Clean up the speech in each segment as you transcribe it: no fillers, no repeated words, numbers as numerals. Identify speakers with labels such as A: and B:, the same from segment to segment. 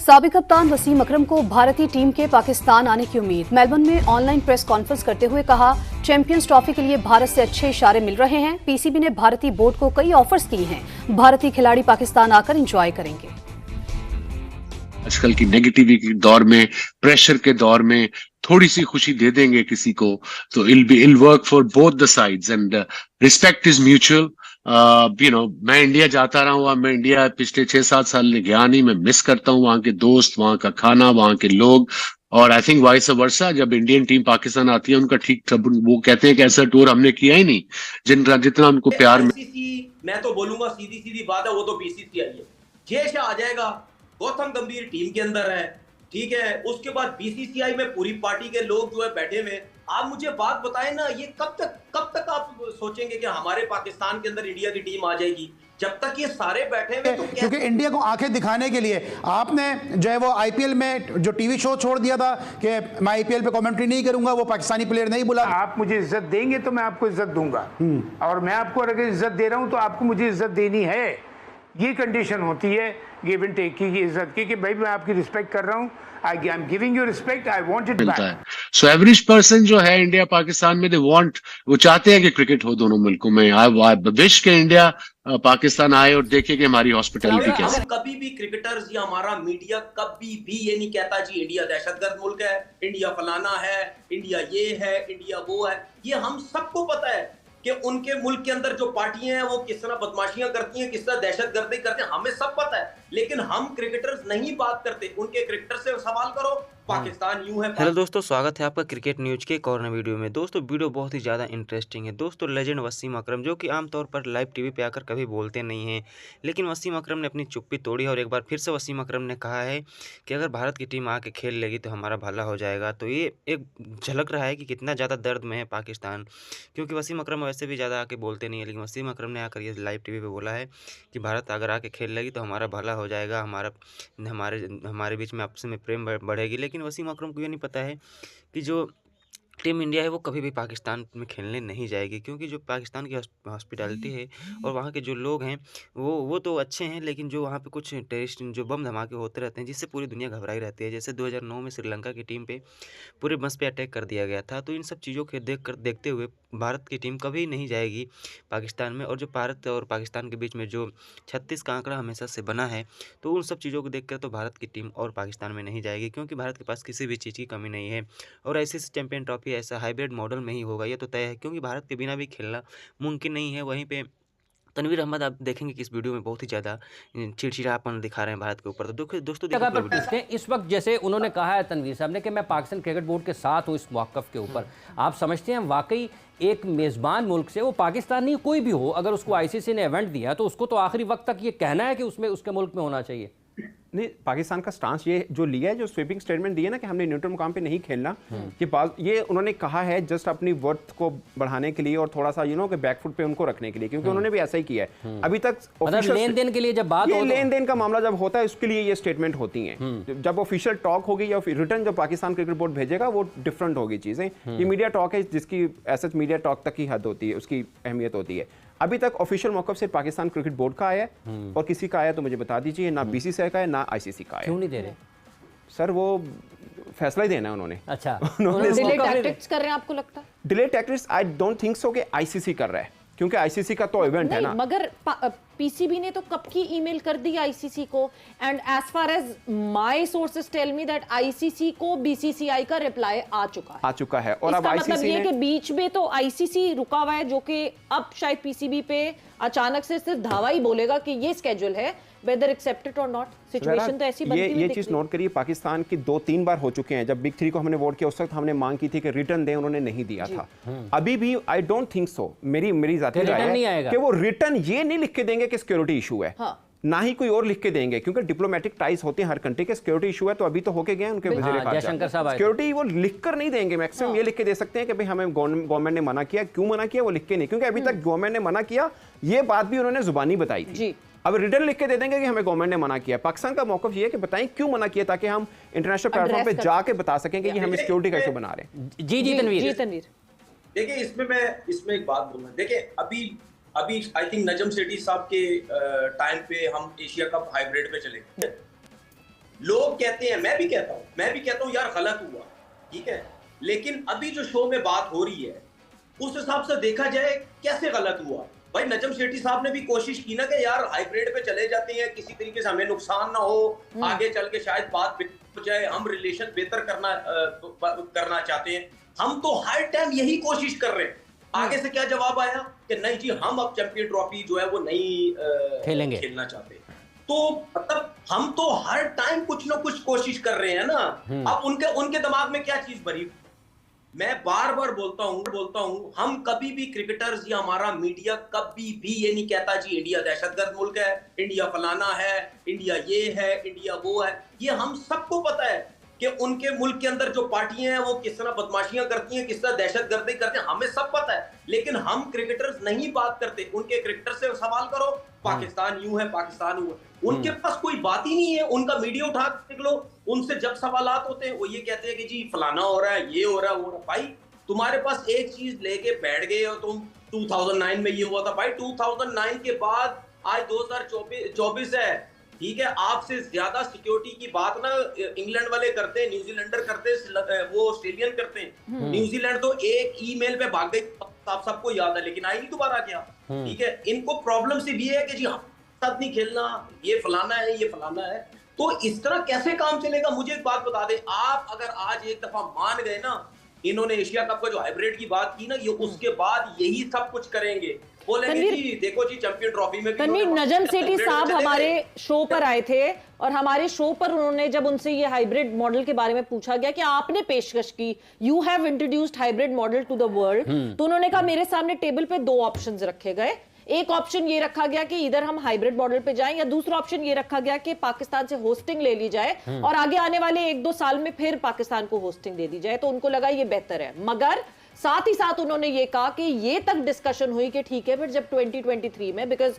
A: साबिक कप्तान वसीम अकरम को भारतीय टीम के पाकिस्तान आने की उम्मीद। मेलबर्न में ऑनलाइन प्रेस कॉन्फ्रेंस करते हुए कहा, चैंपियंस ट्रॉफी के लिए भारत से अच्छे इशारे मिल रहे हैं। पीसीबी ने भारतीय बोर्ड को कई ऑफर्स किए हैं। भारतीय खिलाड़ी पाकिस्तान आकर एंजॉय करेंगे।
B: आजकल की नेगेटिविटी के दौर में, प्रेशर के दौर में थोड़ी सी खुशी दे देंगे किसी को तो it'll work for both the sides and respect is mutual. मैं इंडिया जाता रहा हूँ, मैं इंडिया पिछले 6-7 साल गया नहीं। मैं मिस करता हूँ वहां के दोस्त, वहां का खाना, वहां के लोग। और आई थिंक वाइस वर्सा, जब इंडियन टीम पाकिस्तान आती है उनका ठीक वो कहते हैं कि ऐसा टूर हमने किया ही नहीं जितना उनको प्यार में।
C: मैं तो बोलूंगा सीधी सीधी बात है, वो तो बीसीसीआई है। जय शाह आ जाएगा, गौतम गंभीर टीम के अंदर है, ठीक है। उसके बाद बीसीसीआई में पूरी पार्टी के लोग जो है बैठे हुए। आप मुझे बात बताएं ना, ये कब तक आप सोचेंगे कि हमारे पाकिस्तान के अंदर इंडिया की टीम आ जाएगी? जब तक ये सारे बैठे हुए तो
D: क्योंकि इंडिया को आंखें दिखाने के लिए आपने जो है वो आईपीएल में जो टीवी शो छोड़ दिया था कि मैं आईपीएल पे कमेंट्री नहीं करूंगा, वो पाकिस्तानी प्लेयर नहीं बुला।
E: आप मुझे इज्जत देंगे तो मैं आपको इज्जत दूंगा, और मैं आपको अगर इज्जत दे रहा हूं तो आपको मुझे इज्जत देनी है। ये कंडीशन होती है गिव एंड टेक की इज्जत की, कि भाई मैं आपकी रिस्पेक्ट कर रहा हूं, I am giving you respect, I want it back.
B: So average person जो है इंडिया पाकिस्तान में, वो चाहते हैं कि क्रिकेट हो दोनों मुल्कों में। आई विश के इंडिया पाकिस्तान आए और देखे कि हमारी हॉस्पिटैलिटी कैसे।
C: कभी भी क्रिकेटर्स या हमारा मीडिया कभी भी ये नहीं कहता जी इंडिया दहशतगर्द मुल्क है, इंडिया फलाना है, इंडिया ये है, इंडिया वो है। ये हम सबको पता है कि उनके मुल्क के अंदर जो पार्टियां हैं वो किस तरह बदमाशियां करती हैं, किस तरह दहशतगर्दी करते हैं, हमें सब पता है। लेकिन हम क्रिकेटर्स नहीं बात करते, उनके क्रिकेटर से सवाल करो, पाकिस्तान यूं है।
F: हेलो दोस्तों, स्वागत है आपका क्रिकेट न्यूज के एक और नए वीडियो में। दोस्तों वीडियो बहुत ही ज़्यादा इंटरेस्टिंग है। दोस्तों लेजेंड वसीम अकरम, जो कि आमतौर पर लाइव टीवी पे आकर कभी बोलते नहीं हैं, लेकिन वसीम अकरम ने अपनी चुप्पी तोड़ी और एक बार फिर से वसीम अकरम ने कहा है कि अगर भारत की टीम आके खेल लेगी तो हमारा भला हो जाएगा। तो ये एक झलक रहा है कि कितना ज़्यादा दर्द में है पाकिस्तान, क्योंकि वसीम अकरम वैसे भी ज़्यादा आके बोलते नहीं है, लेकिन वसीम अकरम ने आकर ये लाइव टीवी पे बोला है कि भारत अगर आके खेल लेगी तो हमारा भला हो जाएगा, हमारे बीच में आपस में प्रेम बढ़ेगी। लेकिन वसीम अकरम को ये नहीं पता है कि जो टीम इंडिया है वो कभी भी पाकिस्तान में खेलने नहीं जाएगी, क्योंकि जो पाकिस्तान की हॉस्पिटैलिटी है और वहाँ के जो लोग हैं वो तो अच्छे हैं, लेकिन जो वहाँ पे कुछ टेररिस्ट जो बम धमाके होते रहते हैं जिससे पूरी दुनिया घबराई रहती है। जैसे 2009 में श्रीलंका की टीम पे पूरे बस पे अटैक कर दिया गया था। तो इन सब चीज़ों के देखते हुए भारत की टीम कभी नहीं जाएगी पाकिस्तान में। और जो भारत और पाकिस्तान के बीच में जो 36 का आंकड़ा हमेशा से बना है, तो उन सब चीज़ों को देखकर तो भारत की टीम और पाकिस्तान में नहीं जाएगी, क्योंकि भारत के पास किसी भी चीज़ की कमी नहीं है। और आईसीसी चैंपियन ट्रॉफी ऐसा हाइब्रिड मॉडल में ही होगा, ये तो तय है, क्योंकि भारत के बिना भी खेलना मुमकिन नहीं है। वहीं पे तनवीर अहमद आप देखेंगे कि इस वीडियो में बहुत ही ज़्यादा चिड़चिड़ापन दिखा रहे हैं भारत के ऊपर। तो दोस्तों
G: इस वक्त जैसे उन्होंने कहा है तनवीर साहब ने कि मैं पाकिस्तान क्रिकेट बोर्ड के साथ हूँ इस मौक़िफ़ के ऊपर, आप समझते हैं वाकई एक मेज़बान मुल्क से, वो पाकिस्तान नहीं कोई भी हो, अगर उसको आईसीसी ने इवेंट दिया तो उसको तो आखिरी वक्त तक ये कहना है कि उसमें उसके मुल्क में होना चाहिए?
H: नहीं, पाकिस्तान का स्टांस ये जो लिया है, जो स्वीपिंग स्टेटमेंट दिया ना कि हमने न्यूट्रल मुकाम पे नहीं खेलना, ये उन्होंने कहा है जस्ट अपनी वर्थ को बढ़ाने के लिए और थोड़ा सा कि बैकफुट पे उनको रखने के लिए, क्योंकि उन्होंने भी ऐसा ही किया है। अभी तक
G: लेन देन के लिए जब बात हो,
H: लेन देन का मामला जब होता है उसके लिए ये स्टेटमेंट होती है। जब ऑफिशियल टॉक होगी या रिटर्न जो पाकिस्तान क्रिकेट बोर्ड भेजेगा वो डिफरेंट होगी चीजें। ये मीडिया टॉक है जिसकी ऐसा मीडिया टॉक तक की हद होती है, उसकी अहमियत होती है। अभी तक ऑफिशियल मौक़िफ़ सिर्फ पाकिस्तान क्रिकेट बोर्ड का आया है, और किसी का आया तो मुझे बता दीजिए, ना बीसीसीआई का है ना आईसीसी का है।
G: क्यों नहीं दे रहे
H: सर? वो फैसला ही देना है उन्होंने।
G: अच्छा,
A: डिले टैक्टिक्स कर रहे हैं आपको लगता है?
H: Delay tactics I don't think so कि आईसीसी कर रहा है, क्योंकि आईसीसी का तो इवेंट है ना।
I: मगर पीसीबी ने तो कब की ईमेल कर दी आईसीसी को, and as far as my sources tell me that ICC को बीसीसीआई का रिप्लाई आ चुका है। और अब आईसीसी मतलब ये कि बीच में तो आईसीसी रुका हुआ है, जो कि अब शायद पीसीबी पे अचानक से सिर्फ धावा ही बोलेगा कि ये स्केड्यूल है, वेदर एक्सेप्टेड और नॉट। सिचुएशन तो ऐसी बनती है।
H: ये चीज नोट करिए, पाकिस्तान की 2-3 बार हो चुके हैं। जब बिग 3 को हमने वोट किया उस वक्त हमने मांग की थी कि रिटर्न दें, उन्होंने नहीं दिया था। अभी भी आई डोंट थिंक सो, मेरी जाती राय है कि वो रिटर्न ये नहीं लिख के देंगे कि सिक्योरिटी इशू है, ना ही कोई और लिख के देंगे, क्योंकि डिप्लोमेटिक टाइज होते हैं हर कंट्री के। सिक्योरिटी इशू है तो अभी तो होके गए उनके वजीर खारजा, सिक्योरिटी वो लिख कर नहीं देंगे। मैक्सिमम ये लिख के दे सकते हैं कि भाई हमें गवर्नमेंट ने मना किया। क्यों मना किया वो लिख के नहीं, क्योंकि अभी तक गवर्नमेंट ने मना किया, ये बात भी उन्होंने जुबानी बताई थी। अब रिटर्न लिख के दे देंगे कि हमें गवर्नमेंट ने मना किया। पाकिस्तान का मौक़िफ़ ये है कि बताएं क्यों मना किया, ताकि हम इंटरनेशनल प्लेटफॉर्म पे जाके बता सकें कि ये हम सिक्योरिटी का इशू बना रहे हैं।
G: जी तनवीर
C: देखिए, इसमें एक बात बोलूँ। देखिए अभी आई थिंक नजम सेठी साहब के टाइम पे हम एशिया कप हाइब्रिड पे चले गए। लोग कहते हैं, मैं भी कहता हूं यार गलत हुआ, ठीक है, लेकिन अभी जो शो में बात हो रही है उस हिसाब से देखा जाए कैसे गलत हुआ। भाई नजम सेठी साहब ने भी कोशिश की ना कि यार हाइब्रिड पे चले जाते हैं, किसी तरीके से हमें नुकसान ना हो, आगे चल के शायद बात हो जाए, हम रिलेशन बेहतर करना चाहते हैं। हम तो हर टाइम यही कोशिश कर रहे हैं। आगे से क्या जवाब आया कि नहीं जी हम अब चैंपियन ट्रॉफी जो है वो नहीं खेलना चाहते। तो मतलब हम तो हर टाइम कुछ ना कुछ कोशिश कर रहे हैं ना। अब उनके दिमाग में क्या चीज भरी। मैं बार बार बोलता हूं हम कभी भी क्रिकेटर्स या हमारा मीडिया कभी भी ये नहीं कहता जी इंडिया दहशतगर्द मुल्क है, इंडिया फलाना है, इंडिया ये है, इंडिया वो है। ये हम सबको पता है कि उनके मुल्क के अंदर जो पार्टियां हैं वो किस तरह बदमाशियां करती हैं, किस तरह दहशतगर्दी करते हैं, हमें सब पता है। लेकिन हम क्रिकेटर्स नहीं बात करते। उनके क्रिकेटर से सवाल करो, पाकिस्तान यूं है, पाकिस्तान यूं है, उनके पास कोई बात ही नहीं है। उनका मीडिया उठा के निकलो, उनसे जब सवालात होते हैं वो ये कहते हैं कि जी फलाना हो रहा है, ये हो रहा है, वो हो रहा है। भाई तुम्हारे पास एक चीज लेके बैठ गए हो तुम, 2009 में ये हुआ था। भाई 2009 के बाद आज 2024 है, ठीक है, आपसे ज्यादा सिक्योरिटी की बात ना इंग्लैंड वाले करते हैं, न्यूजीलैंडर करते हैं, वो ऑस्ट्रेलियन करते हैं। न्यूजीलैंड तो एक ईमेल पे भाग गई, आप सबको याद है, लेकिन आई नहीं दोबारा क्या, ठीक है। इनको प्रॉब्लम सिर्फ ये है कि जी हम साथ नहीं खेलना, ये फलाना है, ये फलाना है। तो इस तरह कैसे काम चलेगा। मुझे एक बात बता दें, आप अगर आज एक दफा मान गए ना, इन्होंने एशिया कप का जो हाइब्रिड की बात की ना, ये उसके बाद यही सब कुछ करेंगे, बोलेंगे जी देखो जी चैंपियन ट्रॉफी में
I: तनवीर, नजम सेठी साहब हमारे शो पर आए थे और हमारे शो पर उन्होंने जब उनसे ये हाइब्रिड मॉडल के बारे में पूछा गया कि आपने पेशकश की, you have introduced hybrid model to the world, तो उन्होंने कहा मेरे सामने टेबल पे दो ऑप्शंस रखे गए। एक ऑप्शन ये रखा गया कि इधर हम हाइब्रिड मॉडल पे जाएं, या दूसरा ऑप्शन ये रखा गया कि पाकिस्तान से होस्टिंग ले ली जाए और आगे आने वाले 1-2 साल में फिर पाकिस्तान को होस्टिंग दे दी जाए। तो उनको लगा ये बेहतर है। मगर साथ ही साथ उन्होंने ये कहा कि ये तक डिस्कशन हुई कि ठीक है, फिर जब 2023 में बिकॉज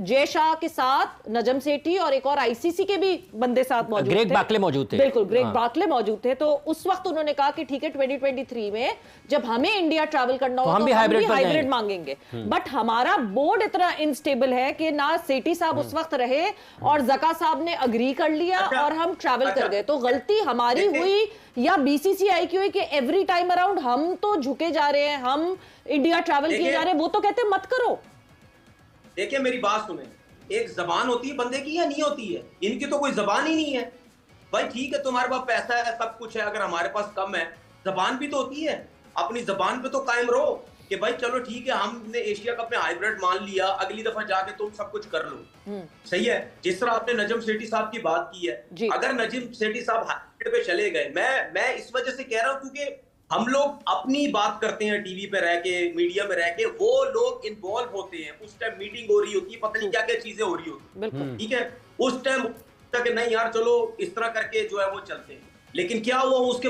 I: जय शाह के साथ नजम सेठी और एक और आईसीसी के भी बंदे साथ मौजूद थे,
G: ग्रेग बाकले मौजूद थे,
I: बिल्कुल ग्रेग बाकले मौजूद थे। तो उस वक्त उन्होंने कहा कि ठीक है 2023 में जब हमें इंडिया ट्रैवल करना होगा तो हम भी हाइब्रिड मांगेंगे। बट हमारा बोर्ड इतना इनस्टेबल है कि ना सेठी साहब उस वक्त रहे और जका साहब ने अग्री कर लिया और हम ट्रैवल कर गए। तो गलती हमारी हुई या बीसीसीआई की हुई कि एवरी टाइम अराउंड हम तो झुके जा रहे हैं, हम इंडिया ट्रैवल किए जा रहे हैं, वो तो कहते हैं मत करो।
C: देखिए मेरी बात सुने, एक जबान होती है बंदे की या नहीं होती है? इनकी तो कोई जबान ही नहीं है। भाई ठीक है तुम्हारे पास पैसा है, सब कुछ है, अगर हमारे पास कम है, जबान भी तो होती है। अपनी जबान पे तो कायम रहो कि भाई चलो ठीक है हमने एशिया कप में हाइब्रिड मान लिया, अगली दफा जाके तुम सब कुछ कर लो। सही है। जिस तरह आपने नजम सेठी साहब की बात की है, अगर नजम सेठी साहब हाइब्रिड पे चले गए, मैं इस वजह से कह रहा हूं क्योंकि हम लोग अपनी बात करते हैं टीवी पे रह के, मीडिया में रह के, वो लोग इन्वॉल्व होते हैं, उस टाइम मीटिंग हो रही होती है, पता नहीं क्या क्या चीजें हो रही होती, ठीक है, उस टाइम नहीं यार चलो इस तरह करके जो है वो चलते हैं। लेकिन क्या हुआ उसके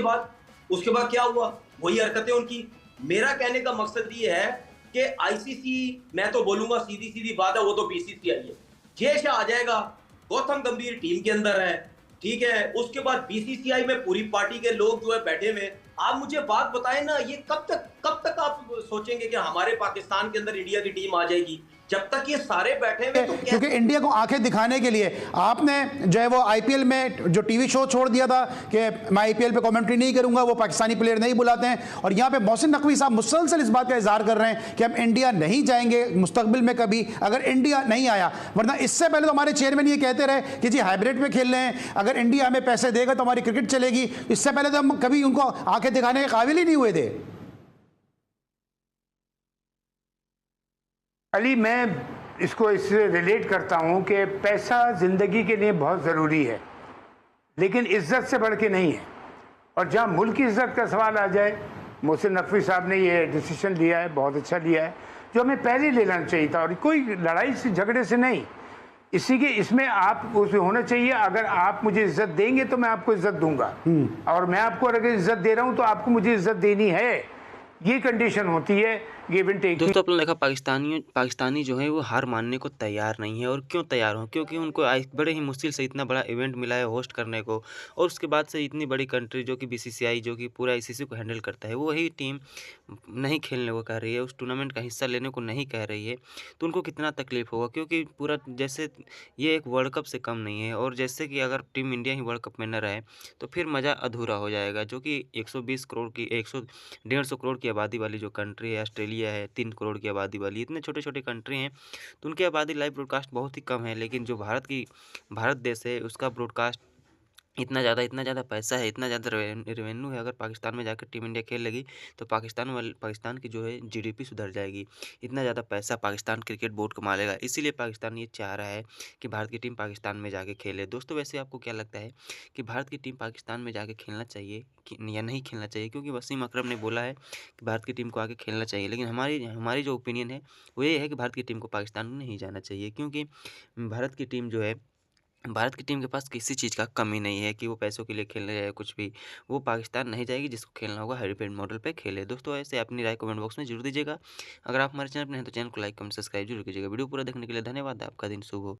C: बाद क्या हुआ? वही हरकतें उनकी। मेरा कहने का मकसद ये है कि आईसीसी, मैं तो बोलूंगा सीधी बात है, वो तो बीसीसीआई है। जय शाह आ जाएगा, गौतम गंभीर टीम के अंदर है, ठीक है, उसके बाद बीसीसीआई में पूरी पार्टी के लोग जो है बैठे हुए। आप मुझे बात बताएं ना, ये कब तक आप सोचेंगे कि हमारे पाकिस्तान के अंदर इंडिया की टीम आ जाएगी? जब तक ये सारे बैठे हुए तो
D: क्योंकि इंडिया को आंखें दिखाने के लिए आपने जो है वो आईपीएल में जो टीवी शो छोड़ दिया था कि मैं आईपीएल पे कमेंट्री नहीं करूंगा, वो पाकिस्तानी प्लेयर नहीं बुलाते हैं, और यहाँ पे मोहसिन नकवी साहब मुसलसल इस बात का इजहार कर रहे हैं कि हम इंडिया नहीं जाएंगे मुस्तकबिल में कभी, अगर इंडिया नहीं आया। वरना इससे पहले तो हमारे चेयरमैन ये कहते रहे कि जी हाइब्रिड में खेल रहे हैं, अगर इंडिया हमें पैसे देगा तो हमारी क्रिकेट चलेगी। इससे पहले तो हम कभी उनको आंखें दिखाने के काबिल ही नहीं हुए थे।
E: अली, मैं इसको इससे रिलेट करता हूँ कि पैसा ज़िंदगी के लिए बहुत ज़रूरी है, लेकिन इज़्ज़त से बढ़ के नहीं है। और जहाँ मुल्क की इज़्ज़त का सवाल आ जाए, मोहसिन नकवी साहब ने ये डिसीजन लिया है, बहुत अच्छा लिया है, जो हमें पहले लेना चाहिए था, और कोई लड़ाई से झगड़े से नहीं। इसमें आप उस होना चाहिए, अगर आप मुझे इज़्ज़त देंगे तो मैं आपको इज़्ज़त दूंगा, और मैं आपको अगर इज़्ज़त दे रहा हूँ तो आपको मुझे इज़्ज़त देनी है। ये कंडीशन होती है, गिव एंड टेक।
F: दोस्तों आपने देखा पाकिस्तानी जो है वो हार मानने को तैयार नहीं है। और क्यों तैयार हो? क्योंकि उनको बड़े ही मुश्किल से इतना बड़ा इवेंट मिला है होस्ट करने को, और उसके बाद से इतनी बड़ी कंट्री जो कि बीसीसीआई जो कि पूरा आईसीसी को हैंडल करता है, वो वही टीम नहीं खेलने को कह रही है, उस टूर्नामेंट का हिस्सा लेने को नहीं कह रही है, तो उनको कितना तकलीफ होगा। क्योंकि पूरा जैसे ये एक वर्ल्ड कप से कम नहीं है, और जैसे कि अगर टीम इंडिया ही वर्ल्ड कप में न रहे तो फिर मज़ा अधूरा हो जाएगा। जो कि 120 करोड़ की 150 करोड़ की आबादी वाली जो कंट्री है, ऑस्ट्रेलिया है 3 करोड़ की आबादी वाली, इतने छोटे छोटे कंट्री हैं, तो उनकी आबादी लाइव ब्रॉडकास्ट बहुत ही कम है। लेकिन जो भारत देश है उसका ब्रॉडकास्ट इतना ज़्यादा पैसा है, इतना ज़्यादा रेवेन्यू है। अगर पाकिस्तान में जाकर टीम इंडिया खेल लगी तो पाकिस्तान की जो है जीडीपी सुधर जाएगी। इतना ज़्यादा पैसा पाकिस्तान क्रिकेट बोर्ड कमा लेगा, इसीलिए पाकिस्तान ये चाह रहा है कि भारत की टीम पाकिस्तान में जाके खेले। दोस्तों वैसे आपको क्या लगता है कि भारत की टीम पाकिस्तान में जाके खेलना चाहिए या नहीं खेलना चाहिए? क्योंकि वसीम अकरम ने बोला है कि भारत की टीम को आके खेलना चाहिए, लेकिन हमारी जो ओपिनियन है वो ये है कि भारत की टीम को पाकिस्तान में नहीं जाना चाहिए। क्योंकि भारत की टीम के पास किसी चीज़ का कमी नहीं है कि वो पैसों के लिए खेलने जाए कुछ भी। वो पाकिस्तान नहीं जाएगी, जिसको खेलना होगा हेलीपैड मॉडल पे खेले। दोस्तों ऐसे अपनी राय कमेंट बॉक्स में जरूर दीजिएगा। अगर आप हमारे चैनल पर हैं तो चैनल को लाइक कमेंट सब्सक्राइब जरूर कीजिएगा। वीडियो पूरा देखने के लिए धन्यवाद। आपका दिन शुभ हो।